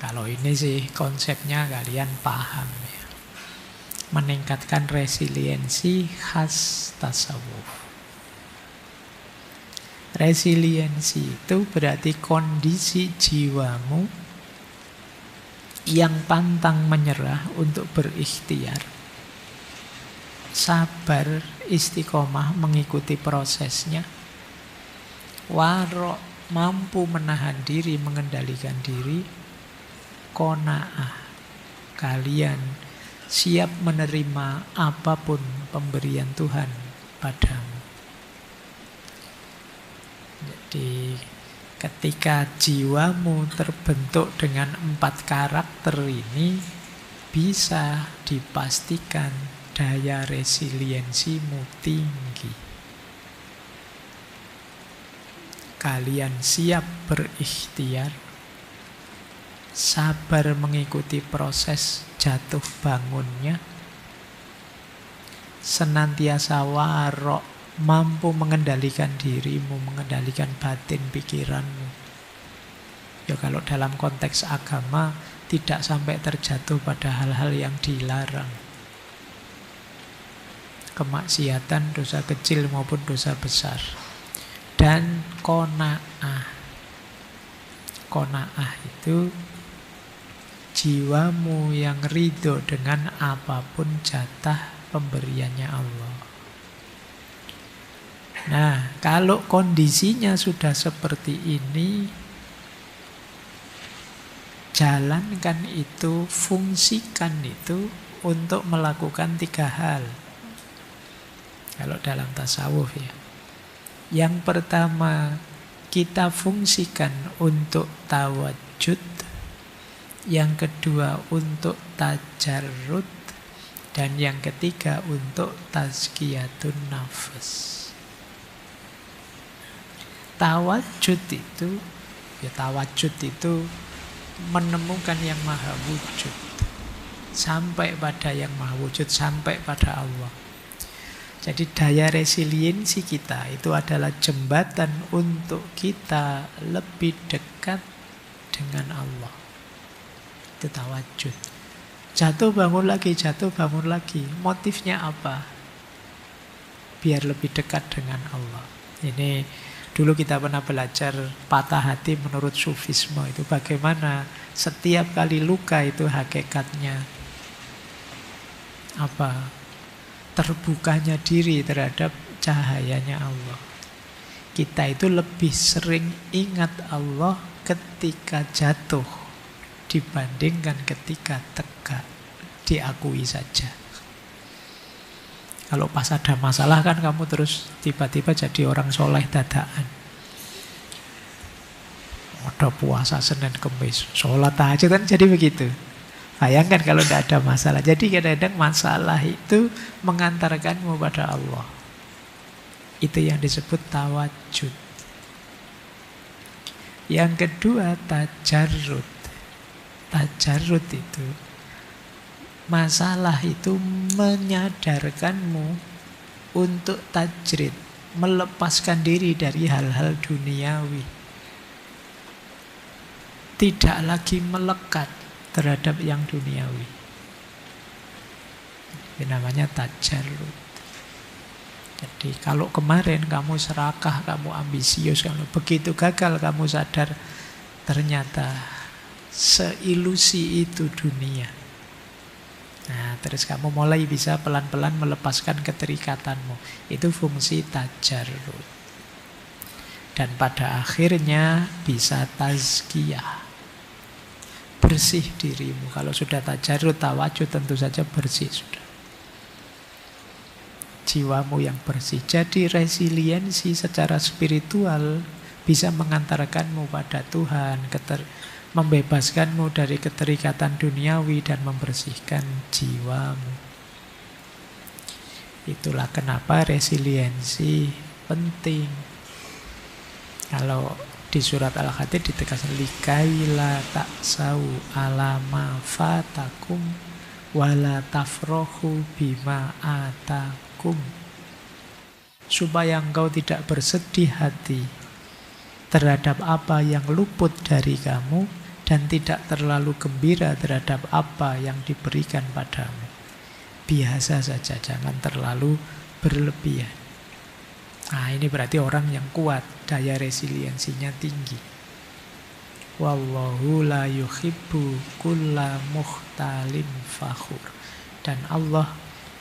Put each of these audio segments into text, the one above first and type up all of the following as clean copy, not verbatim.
Kalau ini sih konsepnya kalian paham ya. Meningkatkan resiliensi khas tasawuf. Resiliensi itu berarti kondisi jiwamu yang pantang menyerah untuk berikhtiar. Sabar, istiqomah mengikuti prosesnya. Warok, mampu menahan diri, mengendalikan diri. Qanaah, kalian siap menerima apapun pemberian Tuhan padamu. Jadi ketika jiwamu terbentuk dengan 4 karakter ini, bisa dipastikan daya resiliensimu tinggi. Kalian siap berikhtiar, sabar mengikuti proses jatuh bangunnya, senantiasa warok, mampu mengendalikan dirimu, mengendalikan batin pikiranmu. Ya kalau dalam konteks agama tidak sampai terjatuh pada hal-hal yang dilarang. Kemaksiatan, dosa kecil maupun dosa besar. Dan qanaah. Qanaah itu jiwamu yang ridho dengan apapun jatah pemberiannya Allah. Nah, kalau kondisinya sudah seperti ini, jalankan itu, fungsikan itu untuk melakukan 3 hal. Kalau dalam tasawuf ya. Yang pertama, kita fungsikan untuk tawajud. Yang kedua, untuk tajarrud. Dan yang ketiga, untuk tazkiyatun nafas. Tawajud itu menemukan yang maha wujud. Sampai pada yang maha wujud, sampai pada Allah. Jadi daya resiliensi kita itu adalah jembatan untuk kita lebih dekat dengan Allah. Itu tawajud. Jatuh bangun lagi, jatuh bangun lagi. Motifnya apa? Biar lebih dekat dengan Allah. Ini dulu kita pernah belajar patah hati menurut sufisme itu bagaimana setiap kali luka itu hakikatnya apa? Terbukanya diri terhadap cahayanya Allah. Kita itu lebih sering ingat Allah ketika jatuh dibandingkan ketika tegak, diakui saja. Kalau pas ada masalah kan kamu terus tiba-tiba jadi orang soleh dadakan. Ada puasa Senin Kemis, sholat tahajud kan jadi begitu. Bayangkan kalau tidak ada masalah. Jadi kadang-kadang masalah itu mengantarkanmu pada Allah. Itu yang disebut tawajud. Yang kedua tajarrud. Tajarrud itu masalah itu menyadarkanmu untuk tajrid, melepaskan diri dari hal-hal duniawi. Tidak lagi melekat terhadap yang duniawi. Ini namanya tajarrud. Jadi kalau kemarin kamu serakah, kamu ambisius, kalau begitu gagal kamu sadar ternyata seilusi itu dunia. Nah, terus kamu mulai bisa pelan-pelan melepaskan keterikatanmu. Itu fungsi tajarrud. Dan pada akhirnya bisa tazkiyah. Bersih dirimu. Kalau sudah tajarrud, tawajud tentu saja bersih sudah. Jiwamu yang bersih. Jadi resiliensi secara spiritual bisa mengantarkanmu pada Tuhan, membebaskanmu dari keterikatan duniawi dan membersihkan jiwamu. Itulah kenapa resiliensi penting. Kalau di surat Al-Hadir ditegaskan likaila taksau alama fatakum wala tafrohu bima atakum, supaya engkau tidak bersedih hati terhadap apa yang luput dari kamu dan tidak terlalu gembira terhadap apa yang diberikan padamu. Biasa saja, jangan terlalu berlebihan. Nah, ini berarti orang yang kuat, daya resiliensinya tinggi. Wallahu la yuhibbu kulla mukhtalin fakhur. Dan Allah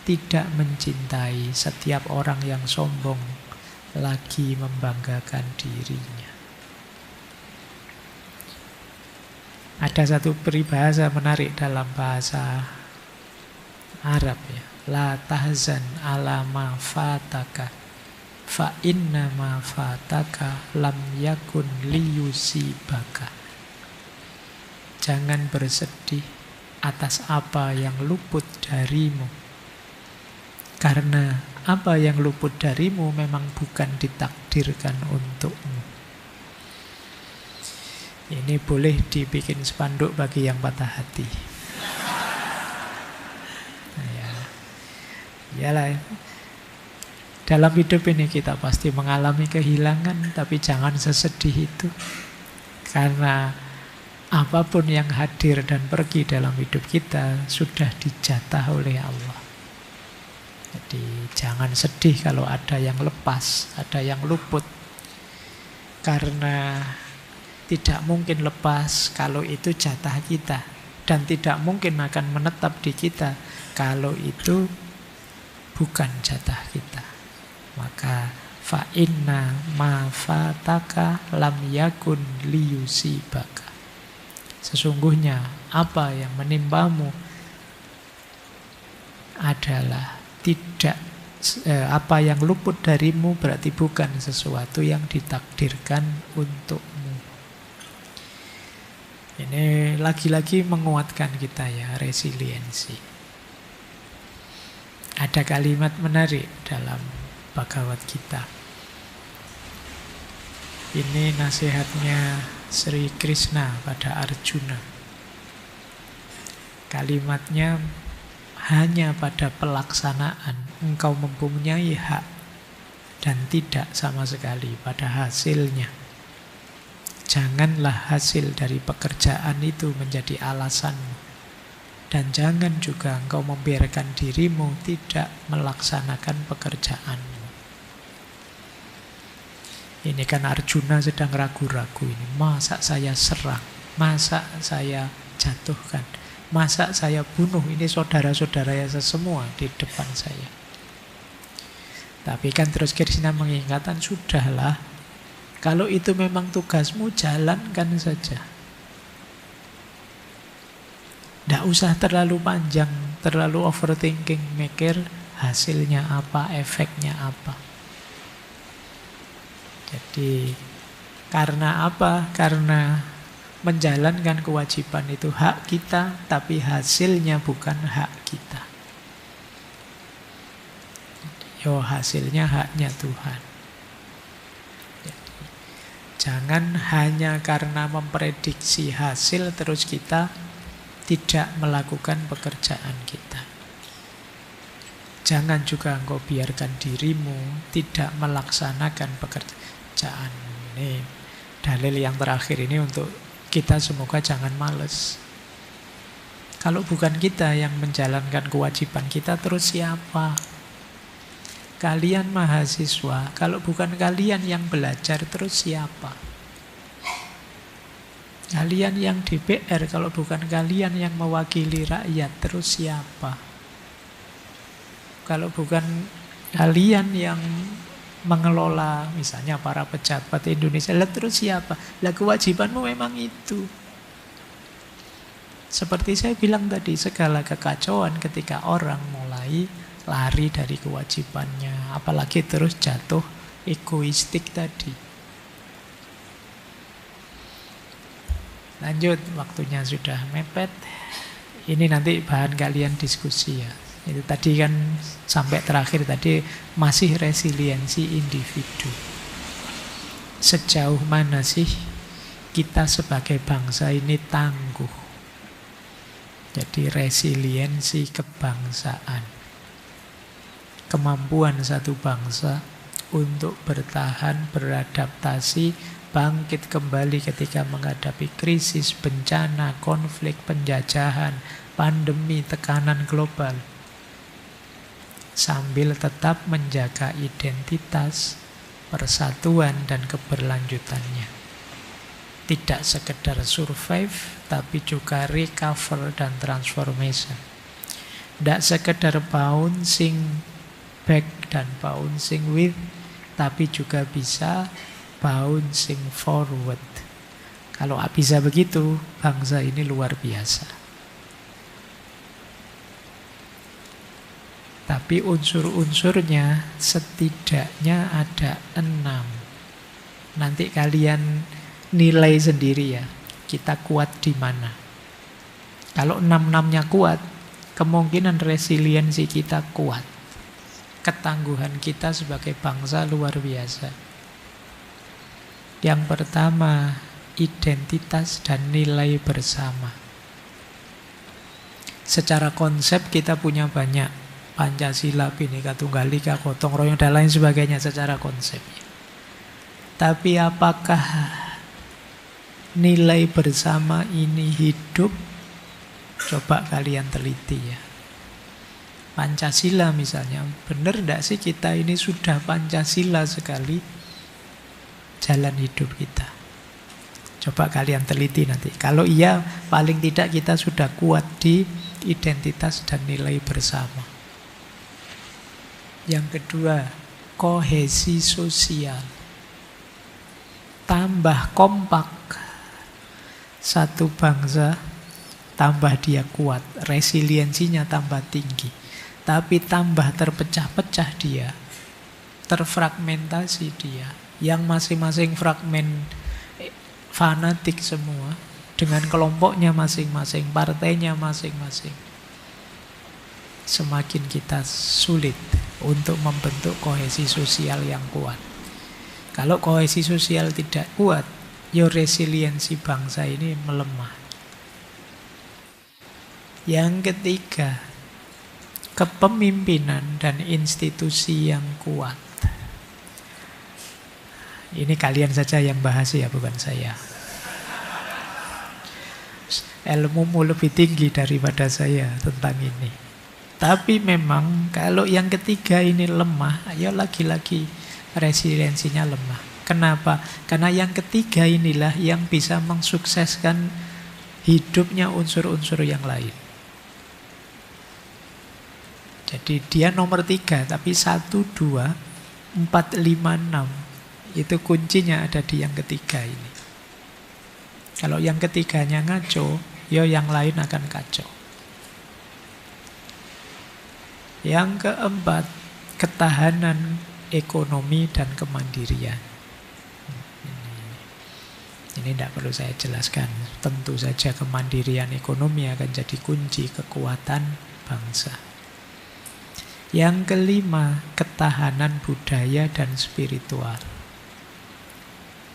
tidak mencintai setiap orang yang sombong lagi membanggakan dirinya. Ada satu peribahasa menarik dalam bahasa Arab ya. La tahzan ala ma fataka fa inna ma fataka lam yakun liyusibaka. Jangan bersedih atas apa yang luput darimu, karena apa yang luput darimu memang bukan ditakdirkan untukmu. Ini boleh dibikin spanduk bagi yang patah hati. Nah, ya. Iyalah. Dalam hidup ini kita pasti mengalami kehilangan, tapi jangan sesedih itu. Karena apapun yang hadir dan pergi dalam hidup kita sudah dijatah oleh Allah. Jadi jangan sedih kalau ada yang lepas, ada yang luput. Karena tidak mungkin lepas kalau itu jatah kita. Dan tidak mungkin akan menetap di kita kalau itu bukan jatah kita. Maka fa inna ma fataka lam yakun liyusibaka. Sesungguhnya apa yang menimpamu adalah tidak apa yang luput darimu berarti bukan sesuatu yang ditakdirkan untukmu. Ini lagi-lagi menguatkan kita ya, resiliensi. Ada kalimat menarik dalam Bhagavad Gita. Ini nasihatnya Sri Krishna pada Arjuna. Kalimatnya, hanya pada pelaksanaan engkau mempunyai hak dan tidak sama sekali pada hasilnya. Janganlah hasil dari pekerjaan itu menjadi alasanmu. Dan jangan juga engkau membiarkan dirimu tidak melaksanakan pekerjaanmu. Ini kan Arjuna sedang ragu-ragu ini. Masa saya serang? Masa saya jatuhkan? Masa saya bunuh? Ini saudara-saudara saya semua di depan saya. Tapi kan terus Krishna mengingatkan, sudahlah. Kalau itu memang tugasmu, jalankan saja. Tidak usah terlalu panjang, terlalu overthinking, mikir hasilnya apa, efeknya apa. Jadi karena apa? Karena menjalankan kewajiban itu hak kita, tapi hasilnya bukan hak kita. Yo, hasilnya haknya Tuhan. Jadi, jangan hanya karena memprediksi hasil terus kita tidak melakukan pekerjaan kita. Jangan juga engkau biarkan dirimu tidak melaksanakan pekerjaan. Ini dalil yang terakhir ini untuk kita semoga jangan males. Kalau bukan kita yang menjalankan kewajiban kita, terus siapa? Kalian mahasiswa, kalau bukan kalian yang belajar, terus siapa? Kalian yang DPR, kalau bukan kalian yang mewakili rakyat, terus siapa? Kalau bukan kalian yang mengelola, misalnya para pejabat Indonesia, lah terus siapa? Lah kewajibanmu memang itu. Seperti saya bilang tadi, segala kekacauan ketika orang mulai lari dari kewajibannya, apalagi terus jatuh egoistik tadi. Lanjut, waktunya sudah mepet. Ini nanti bahan kalian diskusi ya. Itu tadi kan sampai terakhir tadi masih resiliensi individu. Sejauh mana sih kita sebagai bangsa ini tangguh? Jadi resiliensi kebangsaan. Kemampuan satu bangsa untuk bertahan, beradaptasi bangkit kembali ketika menghadapi krisis, bencana, konflik, penjajahan, pandemi, tekanan global. Sambil tetap menjaga identitas, persatuan, dan keberlanjutannya. Tidak sekedar survive, tapi juga recover dan transformation. Tidak sekedar bouncing back dan bouncing with, tapi juga bisa bouncing forward. Kalau bisa begitu, bangsa ini luar biasa. Tapi unsur-unsurnya setidaknya ada 6. Nanti kalian nilai sendiri ya, kita kuat di mana. Kalau 6-6-nya kuat, kemungkinan resiliensi kita kuat. Ketangguhan kita sebagai bangsa luar biasa. Yang pertama, identitas dan nilai bersama. Secara konsep kita punya banyak. Pancasila, Bhinneka Tunggal Ika, gotong royong, dan lain sebagainya secara konsepnya. Tapi apakah nilai bersama ini hidup? Coba kalian teliti ya. Pancasila misalnya, benar tidak sih kita ini sudah Pancasila sekali jalan hidup kita? Coba kalian teliti nanti. Kalau iya, paling tidak kita sudah kuat di identitas dan nilai bersama. Yang kedua, kohesi sosial. Tambah kompak satu bangsa, tambah dia kuat, resiliensinya tambah tinggi. Tapi tambah terpecah-pecah dia, terfragmentasi dia. Yang masing-masing fragmen fanatik semua, dengan kelompoknya masing-masing, partainya masing-masing. Semakin kita sulit untuk membentuk kohesi sosial yang kuat. Kalau kohesi sosial tidak kuat, ya resiliensi bangsa ini melemah. Yang ketiga, kepemimpinan dan institusi yang kuat. Ini kalian saja yang bahas ya, bukan saya. Ilmumu lebih tinggi daripada saya tentang ini. Tapi memang kalau yang ketiga ini lemah, ya lagi-lagi resiliensinya lemah. Kenapa? Karena yang ketiga inilah yang bisa mensukseskan hidupnya unsur-unsur yang lain. Jadi dia nomor 3, tapi 1, 2, 4, 5, 6. Itu kuncinya ada di yang ketiga ini. Kalau yang ketiganya ngaco, ya yang lain akan kacau. Yang keempat, ketahanan ekonomi dan kemandirian. Ini tidak perlu saya jelaskan. Tentu saja kemandirian ekonomi akan jadi kunci kekuatan bangsa. Yang kelima, ketahanan budaya dan spiritual.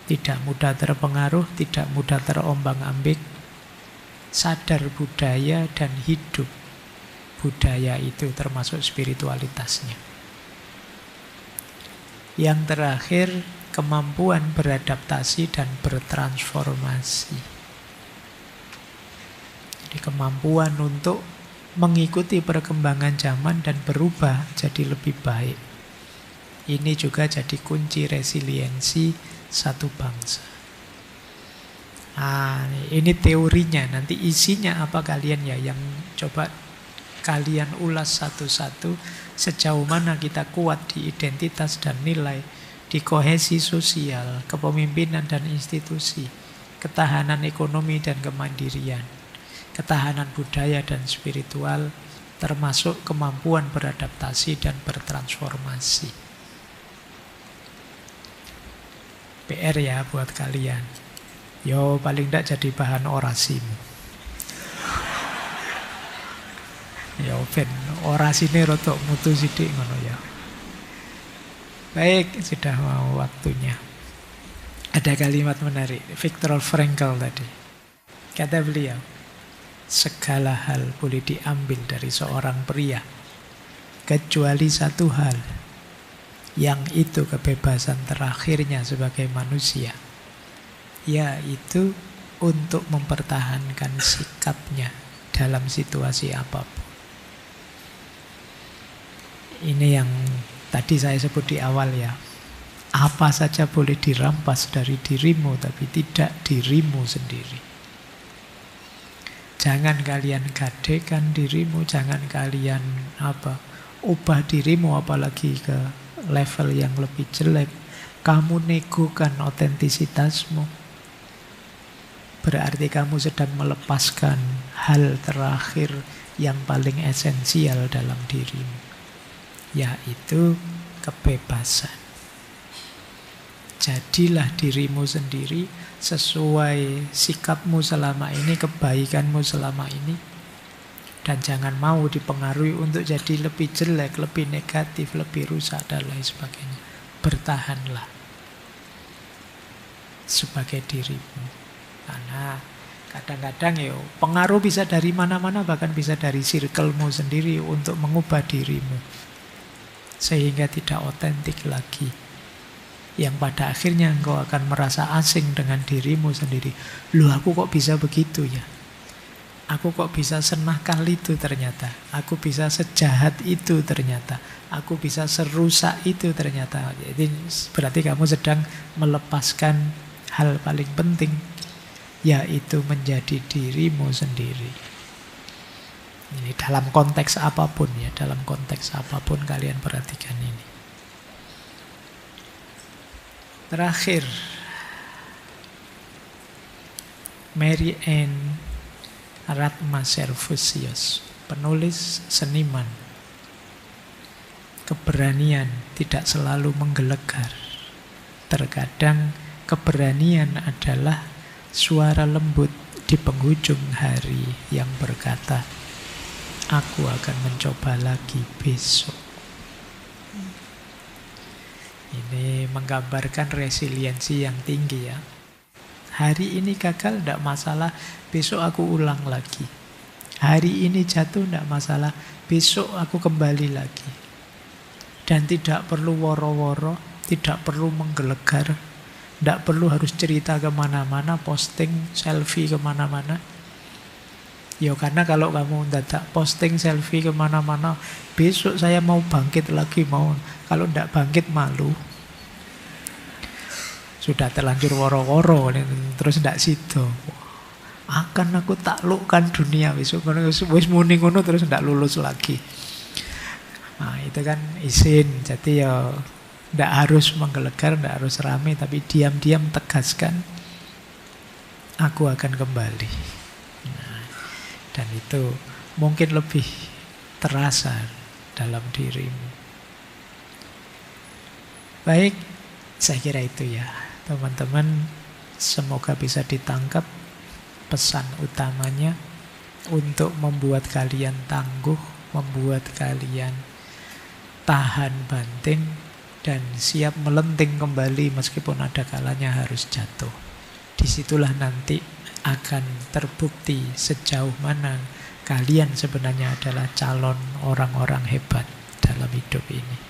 Tidak mudah terpengaruh, tidak mudah terombang-ambing. Sadar budaya dan hidup budaya itu termasuk spiritualitasnya. Yang terakhir, kemampuan beradaptasi dan bertransformasi. Jadi kemampuan untuk mengikuti perkembangan zaman dan berubah jadi lebih baik. Ini juga jadi kunci resiliensi satu bangsa. Ini teorinya, nanti isinya apa kalian ya yang coba kalian ulas satu-satu sejauh mana kita kuat di identitas dan nilai, di kohesi sosial, kepemimpinan dan institusi, ketahanan ekonomi dan kemandirian, ketahanan budaya dan spiritual, termasuk kemampuan beradaptasi dan bertransformasi. PR ya buat kalian. Yo paling tidak jadi bahan orasimu. Ya ben orasine rotok mutu sithik ngono ya. Baik, sudah mau waktunya. Ada kalimat menarik Viktor Frankl tadi. Kata beliau, segala hal boleh diambil dari seorang pria kecuali satu hal, yang itu kebebasan terakhirnya sebagai manusia. yaitu untuk mempertahankan sikapnya dalam situasi apapun. Ini yang tadi saya sebut di awal ya. Apa saja boleh dirampas dari dirimu, tapi tidak dirimu sendiri. Jangan kalian gadekan dirimu, jangan kalian ubah dirimu apalagi ke level yang lebih jelek. Kamu negokan otentisitasmu. Berarti kamu sedang melepaskan hal terakhir yang paling esensial dalam dirimu, yaitu kebebasan. Jadilah dirimu sendiri sesuai sikapmu selama ini, kebaikanmu selama ini. Dan jangan mau dipengaruhi untuk jadi lebih jelek, lebih negatif, lebih rusak, dan lain sebagainya. Bertahanlah sebagai dirimu. Karena kadang-kadang pengaruh bisa dari mana-mana, bahkan bisa dari circlemu sendiri untuk mengubah dirimu. Sehingga tidak otentik lagi. Yang pada akhirnya engkau akan merasa asing dengan dirimu sendiri. Loh, aku kok bisa begitu ya? Aku kok bisa senakal itu ternyata. Aku bisa sejahat itu ternyata. Aku bisa serusak itu ternyata. Jadi berarti kamu sedang melepaskan hal paling penting, yaitu menjadi dirimu sendiri. Ini dalam konteks apapun ya, dalam konteks apapun kalian perhatikan ini. Terakhir, Mary Ann Ratma Servusius, penulis seniman. Keberanian tidak selalu menggelegar. Terkadang keberanian adalah suara lembut di penghujung hari yang berkata, aku akan mencoba lagi besok. Ini menggambarkan resiliensi yang tinggi ya. Hari ini gagal, tidak masalah, besok aku ulang lagi. Hari ini jatuh, tidak masalah, besok aku kembali lagi. Dan tidak perlu woro-woro, tidak perlu menggelegar, tidak perlu harus cerita kemana-mana, posting selfie kemana-mana. Ya karena kalau kamu tidak posting selfie kemana-mana, besok saya mau bangkit lagi, kalau tidak bangkit malu. Sudah terlanjur woro-woro, terus tidak sido. Akan aku taklukkan dunia besok, wis muni ngono terus tidak lulus lagi. Nah itu kan izin, jadi ya tidak harus menggelegar, tidak harus rame, tapi diam-diam tegaskan, aku akan kembali. Nah, dan itu mungkin lebih terasa dalam dirimu. Baik, saya kira itu ya. Teman-teman, semoga bisa ditangkap pesan utamanya untuk membuat kalian tangguh, membuat kalian tahan banting, dan siap melenting kembali meskipun ada kalanya harus jatuh. Disitulah nanti akan terbukti sejauh mana kalian sebenarnya adalah calon orang-orang hebat dalam hidup ini.